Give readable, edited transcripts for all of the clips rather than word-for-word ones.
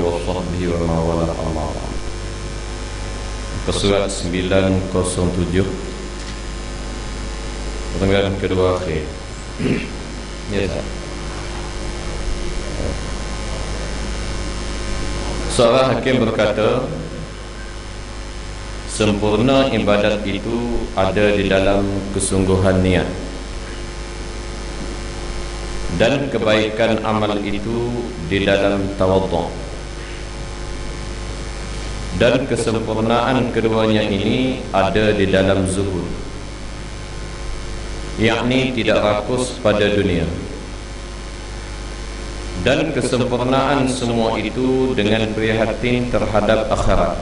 wa sahbihi wa mawala amma ba'd. Surat 907 pertenggaran kedua akhir. Ya, tak? Seorang hakim berkata, sempurna ibadat itu ada di dalam kesungguhan niat, dan kebaikan amal itu di dalam tawadhu. Dan kesempurnaan keduanya ini ada di dalam zuhud, yakni tidak rakus pada dunia. Dan kesempurnaan semua itu dengan prihatin terhadap akhirat,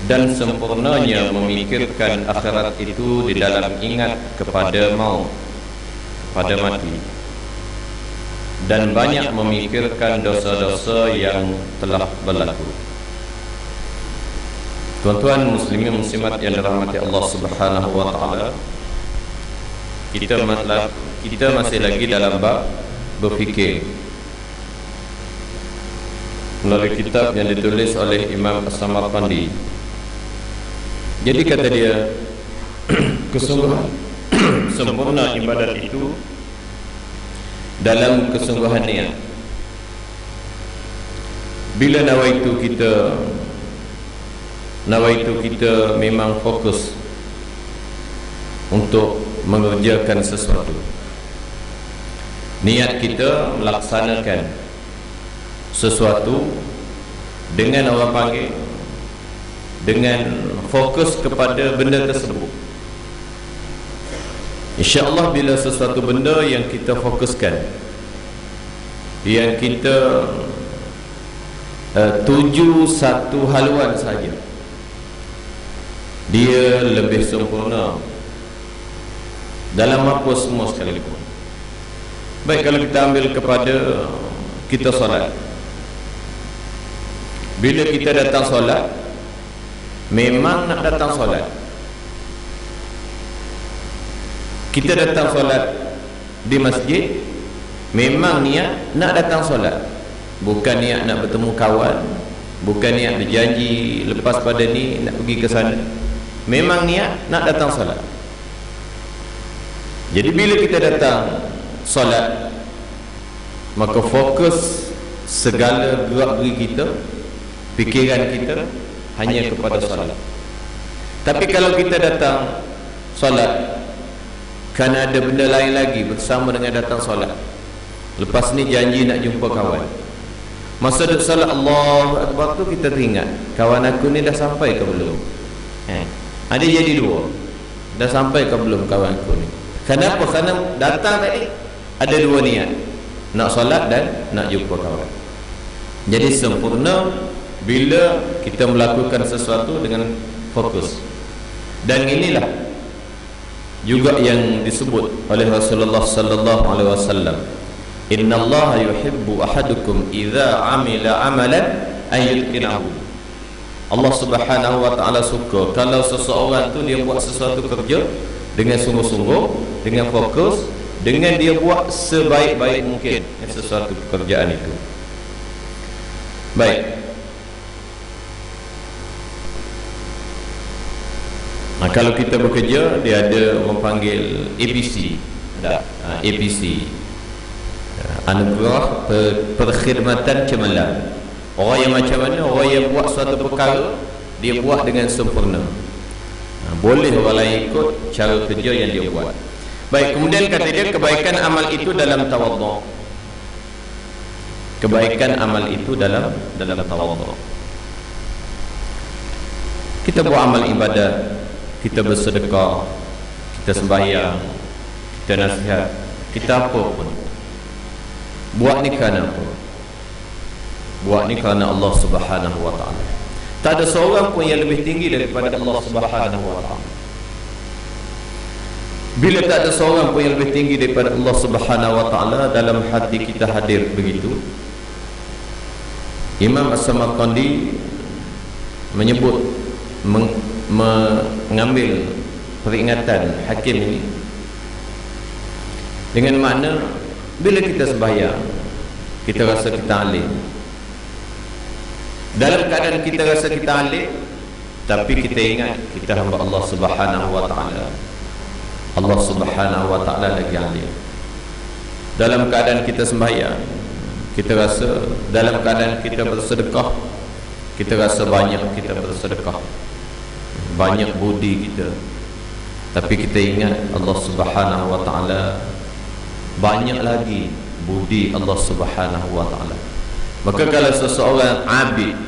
dan sempurnanya memikirkan akhirat itu di dalam ingat kepada maut, pada mati, dan banyak memikirkan dosa-dosa yang telah berlaku. Tuan-tuan muslimin muslimat yang dirahmati Allah Subhanahu wa taala, kita masih lagi dalam bab berfikir melalui kitab yang ditulis oleh Imam As-Samarqandi. Jadi kata dia, kesungguhan sempurna ibadat itu dalam kesungguhan niat. Bila nawaitu kita memang fokus untuk mengerjakan sesuatu, niat kita melaksanakan sesuatu dengan orang panggil, dengan fokus kepada benda tersebut. InsyaAllah bila sesuatu benda yang kita fokuskan, yang kita tuju satu haluan saja, dia lebih sempurna dalam apa semua sekalipun. Baik, kalau kita ambil kepada kita solat, bila kita datang solat, memang nak datang solat, kita datang solat di masjid, memang niat nak datang solat, bukan niat nak bertemu kawan, bukan niat berjanji lepas pada ni nak pergi ke sana. Memang niat nak datang solat. Jadi bila kita datang solat, maka fokus segala gerak-geri kita, fikiran kita hanya kepada solat. Tapi kalau kita datang solat kerana ada benda lain lagi bersama dengan datang solat, lepas ni janji nak jumpa kawan, masa duduk solat Allahu Akbar tu kita teringat, kawan aku ni dah sampai ke belum? Ada jadi dua, dah sampai ke belum kawan aku ni? Kenapa? Kerana datang tadi ada dua niat, nak solat dan nak jumpa kawan. Jadi sempurna bila kita melakukan sesuatu dengan fokus. Dan inilah juga yang disebut oleh Rasulullah sallallahu alaihi wasallam, innallaha yuhibbu ahadukum idza amila amalan ayyutqinahu. Allah Subhanahu wa taala suka kalau seseorang tu dia buat sesuatu kerja dengan sungguh-sungguh, dengan fokus, dengan dia buat sebaik-baik mungkin sesuatu pekerjaan itu. Baik. Nah, kalau kita bekerja, dia ada memanggil APC, ada APC, anugerah perkhidmatan cemerlang. Orang yang macam mana? Orang yang buat suatu perkara, dia buat dengan sempurna. Boleh orang lain ikut cara kerja yang dia buat. Baik, kemudian kata dia, kebaikan amal itu dalam tawadhu. Kebaikan amal itu dalam tawadhu. Kita buat amal ibadat, kita bersedekah, kita sembahyang, kita nasihat, kita apa pun, buat ni kerana apa? Buat ni kerana Allah Subhanahu wa ta'ala. Tak ada seorang pun yang lebih tinggi daripada Allah Subhanahu wa ta'ala. Bila tak ada seorang pun yang lebih tinggi daripada Allah Subhanahu wa ta'ala, dalam hati kita hadir begitu. Imam As-Samarqandi menyebut, mengambil peringatan hakim ini dengan makna, bila kita sembahyang, kita rasa kita alim, Dalam keadaan kita rasa kita alim, tapi kita ingat kita hamba Allah Subhanahu wa taala. Allah Subhanahu wa taala lagi alim. Dalam keadaan kita sembahyang, kita rasa dalam keadaan kita bersedekah, kita rasa banyak kita bersedekah, banyak budi kita, tapi kita ingat Allah Subhanahu wa taala banyak lagi budi Allah Subhanahu wa taala. Maka kalau seseorang abid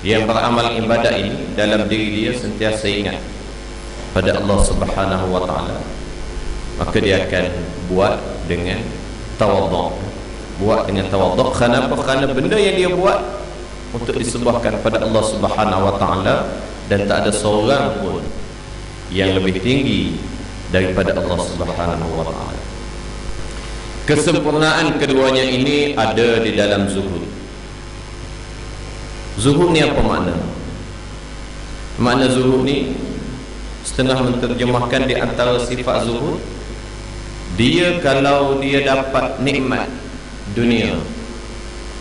yang beramal ibadah ini, dalam diri dia sentiasa ingat pada Allah Subhanahu wa taala, maka dia akan buat dengan tawadhu. Buat dengan tawadhu. Kenapa? Kerana benda yang dia buat untuk disembahkan pada Allah Subhanahu wa taala, dan tak ada seorang pun yang lebih tinggi daripada Allah Subhanahu wa taala. Kesempurnaan keduanya ini ada di dalam zuhud. Zuhud ni apa makna? Makna zuhud ni, setengah menterjemahkan di antara sifat zuhud, dia kalau dia dapat nikmat dunia,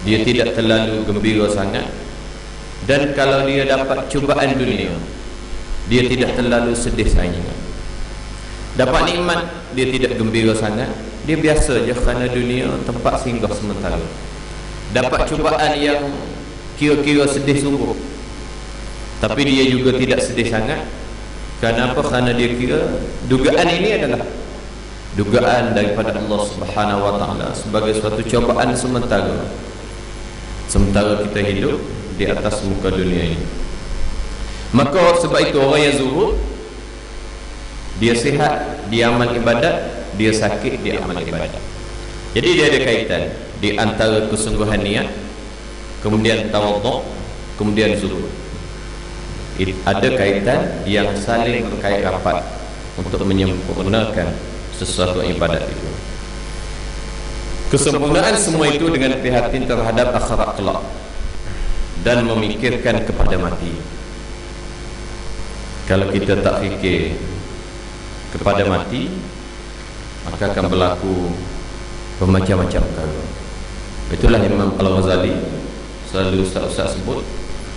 dia tidak terlalu gembira sangat. Dan kalau dia dapat cubaan dunia, dia tidak terlalu sedih sangat. Dapat nikmat, dia tidak gembira sangat, dia biasa je, kerana dunia tempat singgah sementara. Dapat cubaan yang kira-kira sedih sungguh, tapi dia juga tidak sedih sangat. Kenapa? Kerana dia kira dugaan ini adalah dugaan daripada Allah Subhanahu wa taala sebagai suatu cubaan sementara. Sementara kita hidup di atas muka dunia ini. Maka sebab itu orang yang zuhud, dia sihat, dia amal ibadat, dia sakit, dia amal ibadat. Jadi dia ada kaitan di antara kesungguhan niat, kemudian tawadhu, kemudian zuhud. Ada kaitan yang saling berkait rapat untuk menyempurnakan sesuatu ibadat itu. Kesempurnaan semua itu dengan prihatin terhadap akhirat kelak dan memikirkan kepada mati. Kalau kita tak fikir kepada mati, maka akan berlaku bermacam-macam perkara. Itulah Imam Al-Ghazali, selalu Ustaz sebut,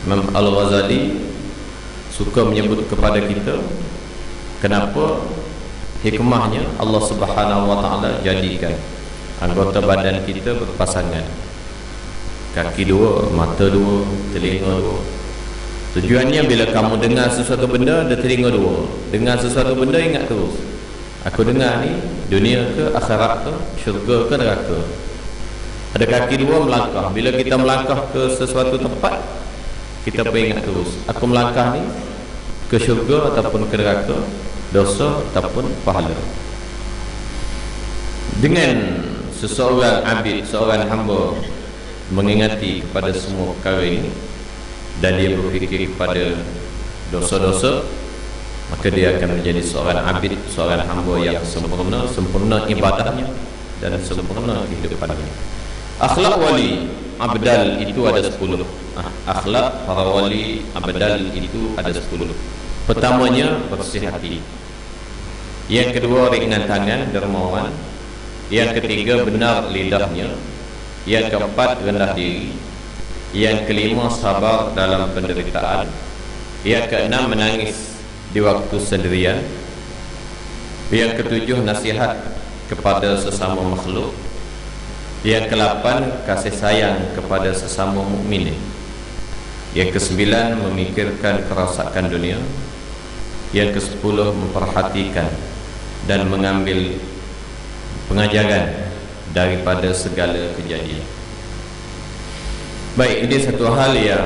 Imam Al-Ghazali suka menyebut kepada kita kenapa hikmahnya Allah Subhanahu wa taala jadikan anggota badan kita berpasangan, kaki dua, mata dua, telinga dua. Tujuannya bila kamu dengar sesuatu benda, ada telinga dua. Dengar sesuatu benda, ingat terus, aku dengar ni dunia ke akhirat ke, syurga ke neraka. Ada kaki dua, melangkah. Bila kita melangkah ke sesuatu tempat, kita ingat terus, aku melangkah ni ke syurga ataupun ke neraka, dosa ataupun pahala. Dengan seseorang abid, seorang hamba mengingati kepada semua perkara ini, dan dia berfikir kepada dosa-dosa, maka dia akan menjadi seorang abid, seorang hamba yang sempurna, sempurna ibadahnya dan sempurna kehidupannya. Akhlak wali abdal itu ada 10. Akhlak para wali abdal itu ada 10. Pertamanya, bersih hati. Yang kedua, ringan tangan, dermawan. Yang ketiga, benar lidahnya. Yang keempat, rendah diri. Yang kelima, sabar dalam penderitaan. Yang keenam, menangis di waktu sendirian. Yang ketujuh, nasihat kepada sesama makhluk. Yang ke-8, kasih sayang kepada sesama mukmin. Yang ke-9, memikirkan kerosakan dunia. Yang ke-10, memperhatikan dan mengambil pengajaran daripada segala kejadian. Baik, ini satu hal yang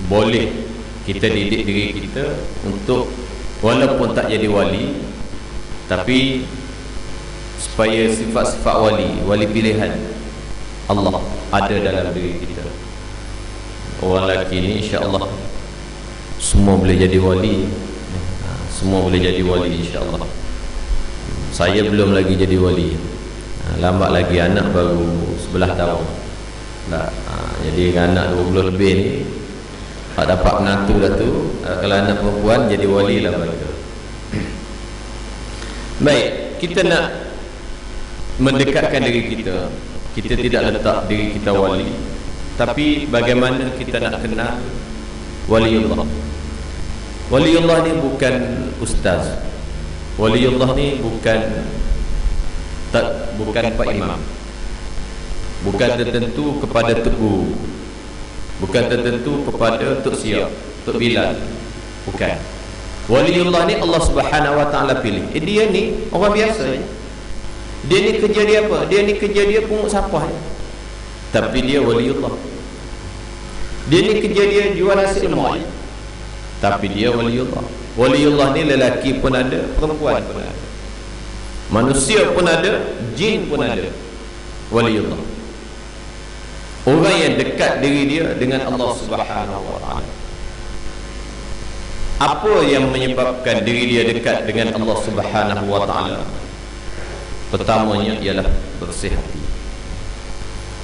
boleh kita didik diri kita untuk, walaupun tak jadi wali, tapi supaya sifat-sifat wali pilihan Allah ada dalam diri kita. Orang lelaki ni insya-Allah semua boleh jadi wali. Semua boleh jadi wali insya-Allah. Saya belum lagi jadi wali. Lambat lagi, anak baru 11 tahun. Jadi anak 20 lebih ni, tak dapat menantu dah tu. Kalau anak perempuan jadi wali lah mereka. Baik, kita nak mendekatkan diri kita. Kita tidak letak diri kita wali, Tapi bagaimana kita nak kenal waliullah? Waliullah ni bukan ustaz. Waliullah ni bukan Pak Imam. Bukan tertentu kepada Tok Guru. Bukan tertentu kepada Tok Siap, Tok Bilal. Bukan. Waliullah ni Allah Subhanahu Wa Taala pilih. Dia ni orang biasa. Dia ni kerja dia apa? Dia ni kerja dia pungut sampah. Tapi dia waliullah. Dia ni kerja dia jual nasi lemak. Tapi dia waliullah. Waliullah ni lelaki pun ada, perempuan pun ada, manusia pun ada, jin pun ada. Waliullah, orang yang dekat diri dia dengan Allah Subhanahu Wa Taala. Apa yang menyebabkan diri dia dekat dengan Allah Subhanahu Wa Taala? Pertamanya ialah bersih hati.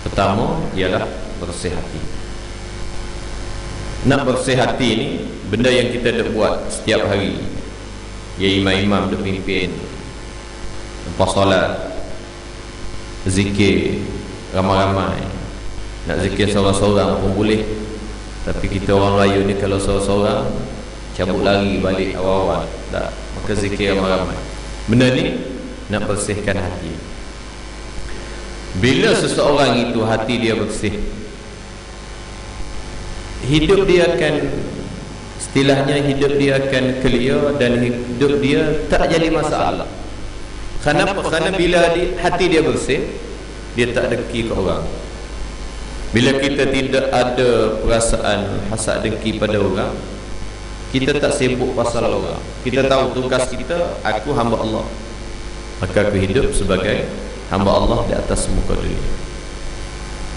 Pertama ialah bersih hati. Nak bersih hati ni benda yang kita dah buat setiap hari. Ya, imam-imam dah pimpin lepas solat, zikir ramai-ramai. Nak zikir seorang-seorang pun boleh, tapi kita orang Melayu ni kalau seorang-seorang cabut lari balik awal-awal, tak, maka zikir ramai-ramai. Benda ni nak bersihkan hati. Bila seseorang itu hati dia bersih, hidup dia akan, istilahnya hidup dia akan clear dan hidup dia tak jadi masalah. Kenapa? Kerana bila hati dia bersih, dia tak dengki ke orang. Bila kita tidak ada perasaan hasad dengki pada orang, kita tak sibuk pasal orang. Kita tahu tugas kita, aku hamba Allah, maka aku hidup sebagai hamba Allah di atas muka dunia.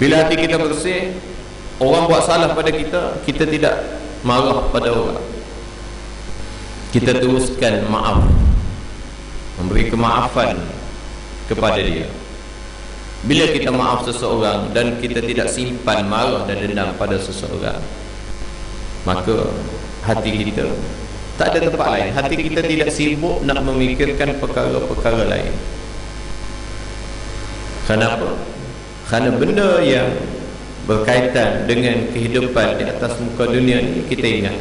Bila hati kita bersih, orang buat salah pada kita, kita tidak marah pada orang. Kita teruskan maaf, memberi kemaafan kepada dia. Bila kita maaf seseorang dan kita tidak simpan marah dan dendam pada seseorang, maka hati kita tak ada tempat lain. Hati kita tidak sibuk nak memikirkan perkara-perkara lain. Kenapa? Kerana benda yang berkaitan dengan kehidupan di atas muka dunia ini, kita ingat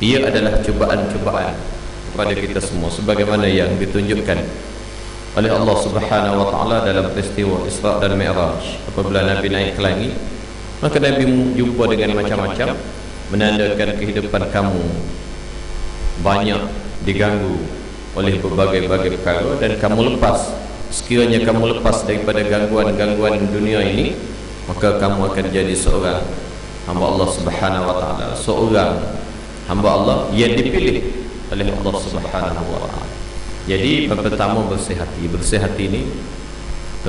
ia adalah cubaan-cubaan kepada kita semua, sebagaimana yang ditunjukkan oleh Allah Subhanahu Wa Taala dalam peristiwa Isra dan Mi'raj. Apabila Nabi naik ke langit, maka Nabi jumpa dengan macam-macam, menandakan kehidupan kamu banyak diganggu oleh berbagai-bagai perkara, dan kamu lepas. Sekiranya kamu lepas daripada gangguan-gangguan dunia ini, maka kamu akan jadi seorang hamba Allah Subhanahu Wa Taala, seorang hamba Allah yang dipilih oleh Allah Subhanahu Wa Taala. Jadi pertama bersih hati. Bersih hati ni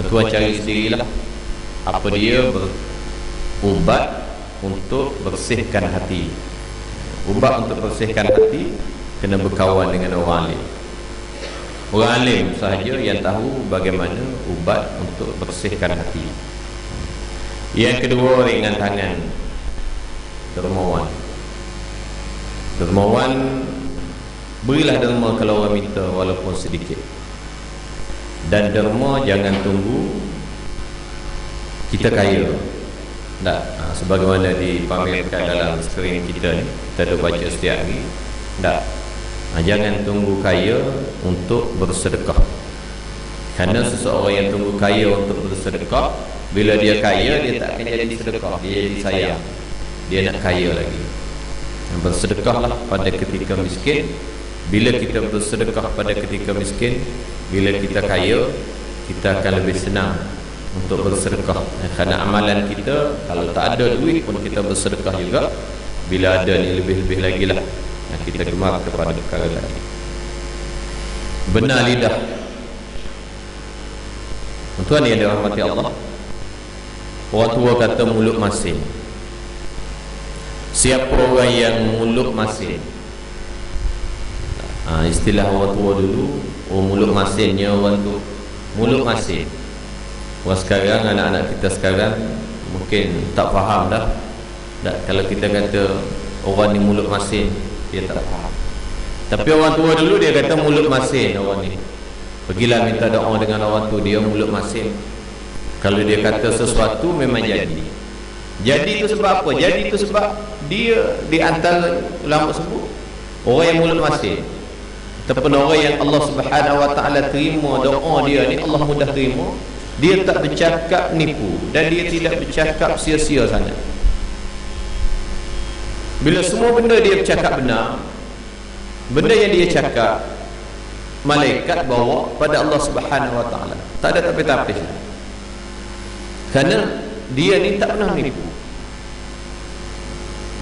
tuan cari sendirilah apa dia ubat untuk bersihkan hati. Ubat untuk bersihkan hati kena berkawan dengan orang alim. Orang alim sahaja yang tahu bagaimana ubat untuk bersihkan hati. Yang kedua, ringan tangan, dermawan. Dermawan, berilah derma kalau orang minta walaupun sedikit. Dan derma jangan tunggu kita kaya. Tak, sebagaimana dipamerkan dalam skrin kita ni, kita ada baca setiap hari. Tak, jangan tunggu kaya untuk bersedekah. Kerana seseorang yang tunggu kaya untuk bersedekah, bila dia kaya, dia tak akan jadi sedekah, dia jadi sayang. Dia nak kaya lagi. Bersedekahlah pada ketika miskin. Bila kita bersedekah pada ketika miskin, bila kita kaya, kita akan lebih senang untuk bersedekah. Kerana amalan kita, kalau tak ada duit pun kita bersedekah juga. Bila ada ni lebih-lebih lagi lah, kita gemar kepada perkara lagi. Benar lidah. Tuan yang dirahmati Allah, orang tua kata mulut masin. Siapa orang yang mulut masin? Istilah orang tua dulu, mulut masinnya orang tu. Mulut masin. Orang sekarang, anak-anak kita sekarang mungkin tak faham dah. Kalau kita kata orang ni mulut masin, dia tak faham. Tapi orang tua dulu dia kata mulut masin orang ni. Pergilah minta doa dengan orang tu, dia mulut masin. Kalau dia kata sesuatu memang jadi. Jadi itu sebab apa? Jadi itu sebab dia di antara ulama sebut orang yang mulut masin ataupun orang yang Allah Subhanahu wa taala terima doa dia ni, Allah mudah terima, dia tak bercakap nipu dan dia tidak bercakap sia-sia sangat. Bila semua benda dia bercakap benar, benda yang dia cakap malaikat bawa pada Allah Subhanahu wa taala, tak ada tapis-tapis. Kerana dia ni tak pernah menipu.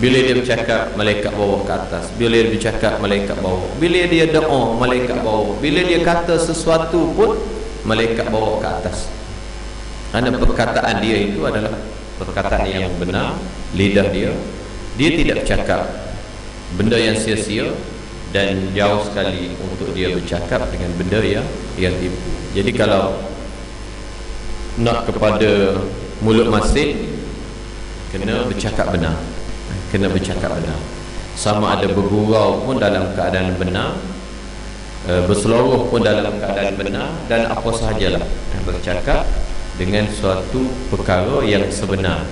Bila dia bercakap, malaikat bawa ke atas. Bila dia bercakap, malaikat bawa. Bila dia doa, malaikat bawa. Bila dia kata sesuatu pun, malaikat bawa ke atas. Kerana perkataan dia itu adalah perkataan yang benar. Lidah dia tidak bercakap benda yang sia-sia, dan jauh sekali untuk dia bercakap dengan benda yang tipu. Jadi kalau nak kepada mulut masin, kena bercakap benar. Kena bercakap benar. Sama ada bergurau pun dalam keadaan benar, berseluruh pun dalam keadaan benar, dan apa sahajalah bercakap dengan suatu perkara yang sebenar.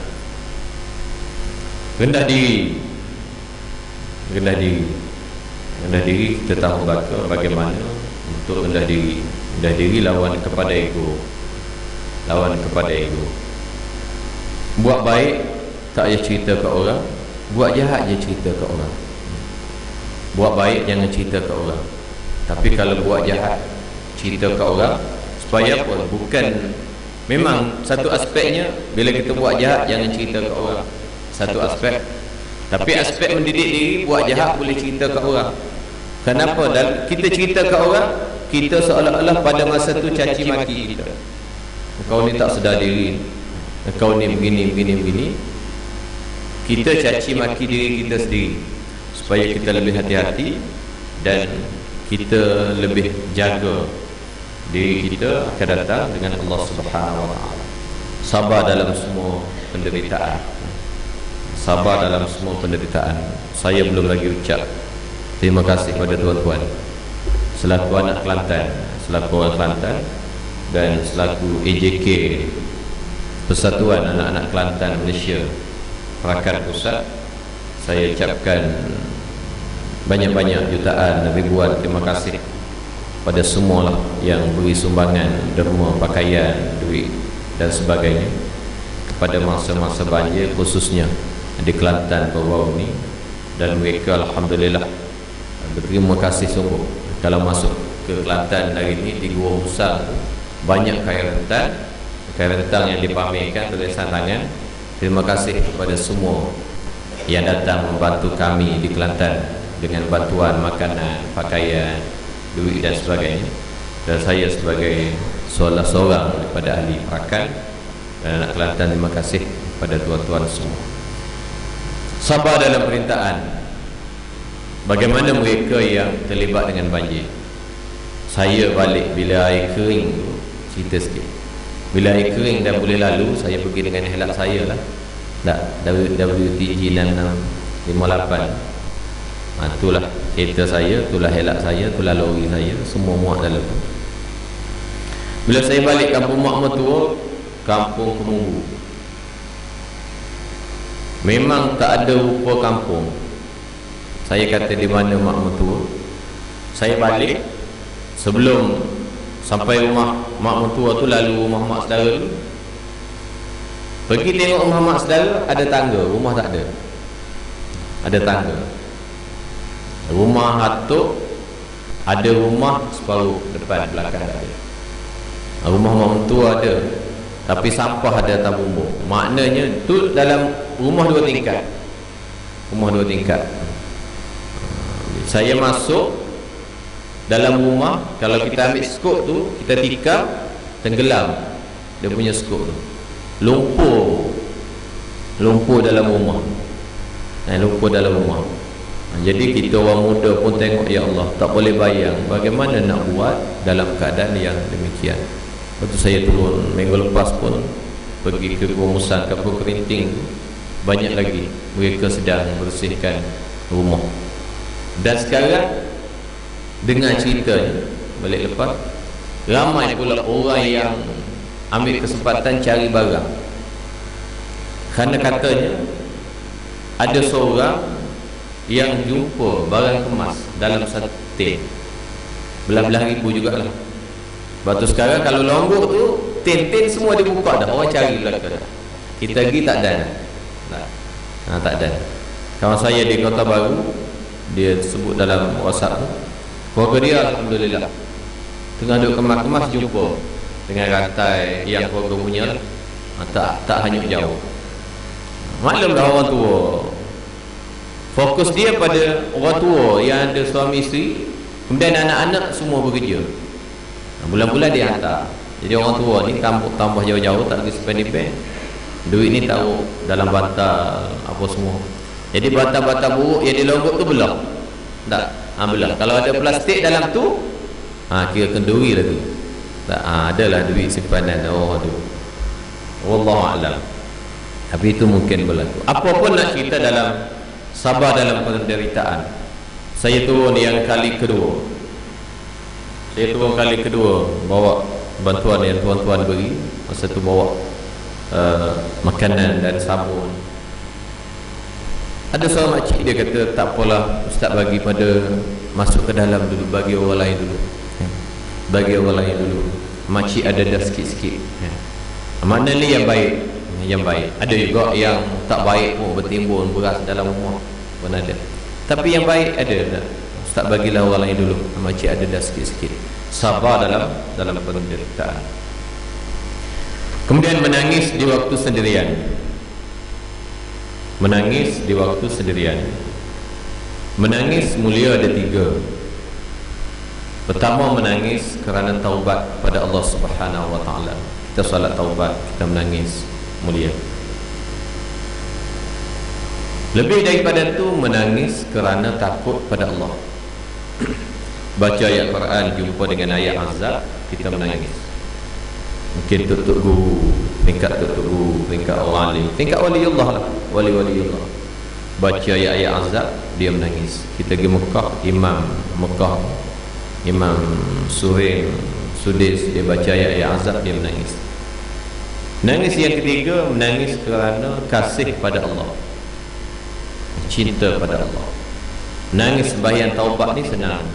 Rendah diri. Rendah diri. Rendah diri kita tahu bagaimana untuk rendah diri. Rendah diri lawan kepada ego. Lawan kepada ego. Buat baik tak payah cerita ke orang, buat jahat je cerita ke orang. Buat baik jangan cerita ke orang, tapi kalau buat jahat cerita ke orang. Supaya apa? Bukan, memang satu aspeknya bila kita buat jahat jangan cerita ke orang, satu aspek. Tapi aspek mendidik diri, buat jahat boleh cerita ke orang. Kenapa? Dan kita cerita ke orang, kita seolah-olah pada masa tu caci maki kita. Kau ni tak sedar diri, kau ni begini. Kita caci maki diri kita sendiri, supaya kita lebih hati-hati dan kita lebih jaga diri kita akan datang dengan Allah Subhanahu wa taala. Sabar dalam semua penderitaan. Sabar dalam semua penderitaan. Saya belum lagi ucap terima kasih kepada tuan-tuan selaku anak Kelantan, selaku orang Kelantan, dan selaku AJK, Persatuan Anak-anak Kelantan Malaysia Perakar Pusat. Saya ucapkan banyak-banyak jutaan, ribuan terima kasih pada semualah yang beri sumbangan derma, pakaian, duit dan sebagainya pada masa-masa banjir khususnya di Kelantan baru-baru ini. Dan mereka alhamdulillah berterima kasih sungguh. Kalau masuk ke Kelantan hari ini, di Gua Musang banyak kain rentang yang dipamerkan, tulisan tangan. Terima kasih kepada semua yang datang membantu kami di Kelantan dengan bantuan makanan, pakaian, duit dan sebagainya. Dan saya sebagai salah seorang daripada ahli perakan dan anak Kelantan, terima kasih kepada tuan-tuan semua. Sabar dalam perintahan. Bagaimana mereka yang terlibat dengan banjir? Saya balik bila air kering tu, cerita sikit. Bila air kering dah boleh lalu, saya pergi dengan helak saya lah. WTG 6658. Itulah kereta saya, itulah helak saya, itulah lori saya, semua muat dalam tu. Bila saya balik kampung mak mertua, kampung Kemunggu, memang tak ada rupa kampung. Saya kata di mana mak mertua. Saya balik, sebelum sampai rumah mak mertua tu, lalu rumah mak saudara tu. Pergi tengok rumah mak saudara, ada tangga, rumah tak ada. Ada tangga. Rumah hatuk, ada rumah separuh depan, belakang tak ada. Rumah mak mertua ada, tapi sampah ada atas bumbung. Maknanya tu dalam rumah 2 tingkat. Rumah 2 tingkat. Saya masuk dalam rumah, kalau kita ambil skop tu, kita tikam, tenggelam dia punya skop tu. Lumpur dalam rumah. Lumpur dalam rumah. Jadi kita orang muda pun tengok, ya Allah, tak boleh bayang bagaimana nak buat dalam keadaan yang demikian. Lepas tu saya turun minggu lepas pun pergi ke Gua Musang, Kampung Kerinting. Banyak lagi mereka sedang bersihkan rumah. Dan sekarang dengan cerita ni balik lepas, ramai pula orang yang ambil kesempatan cari barang. Kerana katanya ada seorang yang jumpa barang kemas dalam satu tin, belah-belah ribu jugalah. Lepas tu sekarang kalau Lombok tu tin-tin semua dibuka dah, orang cari belakang. Kita pergi tak ada. Tak ada. Kawan saya di Kota Baru, dia sebut dalam WhatsApp tu, keluarga dia alhamdulillah tengah duduk kemas-kemas jumpa dengan rantai yang keluarga punya lah. Tak hanyut jauh. Maklumlah orang tua, fokus dia pada orang tua yang ada suami isteri, kemudian anak-anak semua bekerja. Bulan-bulan dia hantar. Jadi orang tua ni tambah jauh-jauh, tak pergi spend di bank, duit ni taruh dalam bantal apa semua. Jadi bantal-bantal buruk yang di Lombok tu belah tak? Belah. Kalau ada plastik dalam tu, kira kenduri lah tu. Tak, adalah duit simpanan orang tu. Wallahu a'lam. Tapi itu mungkin berlaku. Apa pun nak cerita dalam sabar dalam penderitaan. Saya turun yang kali kedua. Saya turun kali kedua bawa bantuan yang tuan-tuan beri. Masa tu bawa makanan dan sabun. Ada seorang makcik, dia kata tak apalah ustaz, bagi pada masuk ke dalam dulu, bagi orang lain dulu, bagi orang lain dulu. Makcik ada dah sikit-sikit. Mana ni yang baik? Yang baik. Ada juga yang tak baik pun, bertimbun beras dalam rumah pun ada. Tapi yang baik ada. Ustaz bagilah orang lain dulu. Makcik ada dah sikit-sikit. Sabar dalam penderitaan. Kemudian menangis di waktu sendirian. Menangis di waktu sendirian. Menangis mulia ada 3. Pertama, menangis kerana taubat pada Allah Subhanahu wa taala. Kita salat taubat, kita menangis, mulia. Lebih daripada itu, menangis kerana takut pada Allah. Baca ayat Quran, jumpa dengan ayat azab, kita menangis. Mungkin tuk-tuk guru, tingkat tuk-tuk guru, tingkat orang alim, tingkat waliullah lah, wali-waliullah. Baca ayat-ayat azab, dia menangis. Kita pergi Mekah, Imam Suhail Sudais, dia baca ayat-ayat azab, dia menangis. Nangis yang ketiga, menangis kerana kasih pada Allah, cinta pada Allah. Nangis sembahyang taubat ni senang.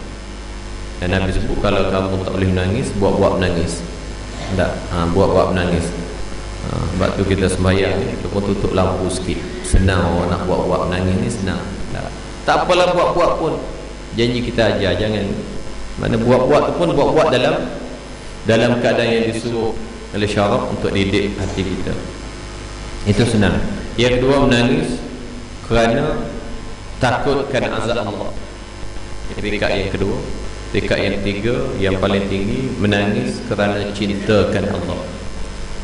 Dan Nabi sebut kalau kamu tak boleh menangis, buat-buat menangis. Tak, buat-buat menangis. Sebab tu kita sembahyang ni, kita pun tutup lampu sikit. Senang orang nak buat-buat menangis ni, senang. Tak apalah buat-buat pun. Janji kita ajar, jangan. Mana buat-buat tu pun buat-buat dalam keadaan yang disuruh oleh syarak untuk didik hati kita. Itu senang. Yang kedua, menangis kerana takutkan azab Allah. Tingkat yang kedua. Tingkat yang ketiga, yang paling tinggi, menangis kerana cintakan Allah.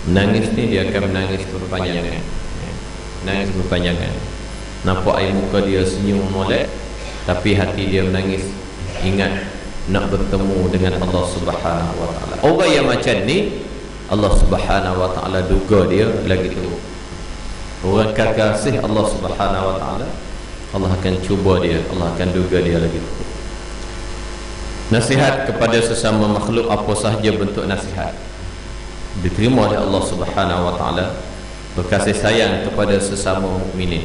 Menangis ni dia akan menangis berpanjangan. Menangis berpanjangan. Nampak air muka dia senyum molek, tapi hati dia menangis, ingat nak bertemu dengan Allah Subhanahu wa taala. Orang yang macam ni, Allah Subhanahu wa taala duga dia lagi teruk. Orang kekasih Allah Subhanahu wa taala, Allah akan cuba dia, Allah akan duga dia lagi teruk. Nasihat kepada sesama makhluk, apa sahaja bentuk nasihat, diterima oleh Allah Subhanahu wa taala. Berkasih sayang kepada sesama mukminin.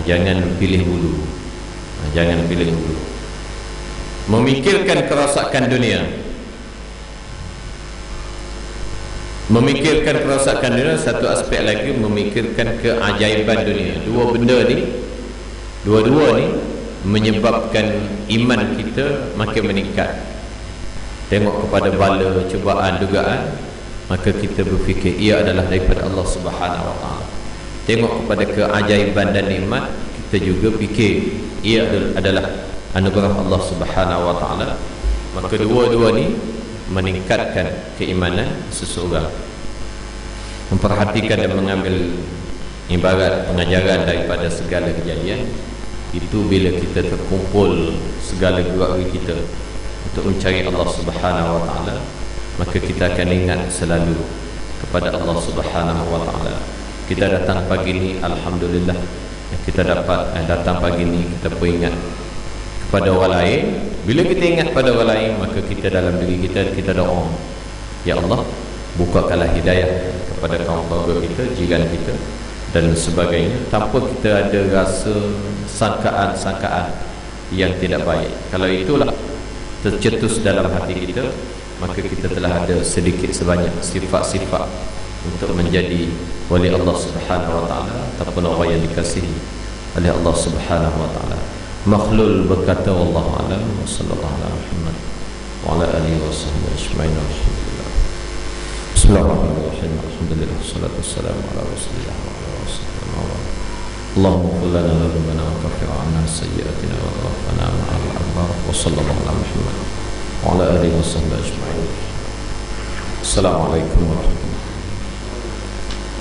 Jangan pilih bulu. Jangan pilih bulu. Memikirkan kerosakan dunia. Memikirkan kerosakan dunia, satu aspek lagi memikirkan keajaiban dunia. Dua benda ni, dua-dua ni menyebabkan iman kita makin meningkat. Tengok kepada bala, cubaan, dugaan, maka kita berfikir ia adalah daripada Allah Subhanahu wa taala. Tengok kepada keajaiban dan nikmat, kita juga fikir ia adalah anugerah Allah Subhanahu wa taala. Maka dua-dua ni meningkatkan keimanan seseorang. Memperhatikan dan mengambil ibarat pengajaran daripada segala kejadian. Itu bila kita terkumpul segala gerak kita untuk mencari Allah Subhanahu wa taala, maka kita akan ingat selalu kepada Allah Subhanahu wa taala. Kita datang pagi ni, alhamdulillah, kita dapat datang pagi ni, kita pun ingat kepada orang lain. Bila kita ingat pada orang lain, maka kita dalam diri kita doa, ya Allah, bukakanlah hidayah kepada kaum keluarga kita, jiran kita, dan sebagainya, tanpa kita ada rasa sangkaan-sangkaan yang tidak baik. Kalau itulah tercetus dalam hati kita, maka kita telah ada sedikit sebanyak sifat-sifat untuk menjadi wali Allah Subhanahu wa taala ataupun orang yang dikasihi oleh Allah Subhanahu wa taala. Makhlul berkata, wallahu a'lam, wa sallallahu ala Muhammad wa ala alihi wa sahbihi ajma'in. Alhamdulillah. Bismillahirrahmanirrahim. Alhamdulillah, wassalatu wassalamu ala Rasulillah wa ala wasahbihi wa ala. Allahumma qul lana dhunubana wa kaffir 'anna sayyi'atina wa tawaffana ma'al abrar. Wa sallallahu ala Muhammad wa ala alihi wa sahbihi ajma'in. Assalamualaikum warahmatullahi wabarakatuh.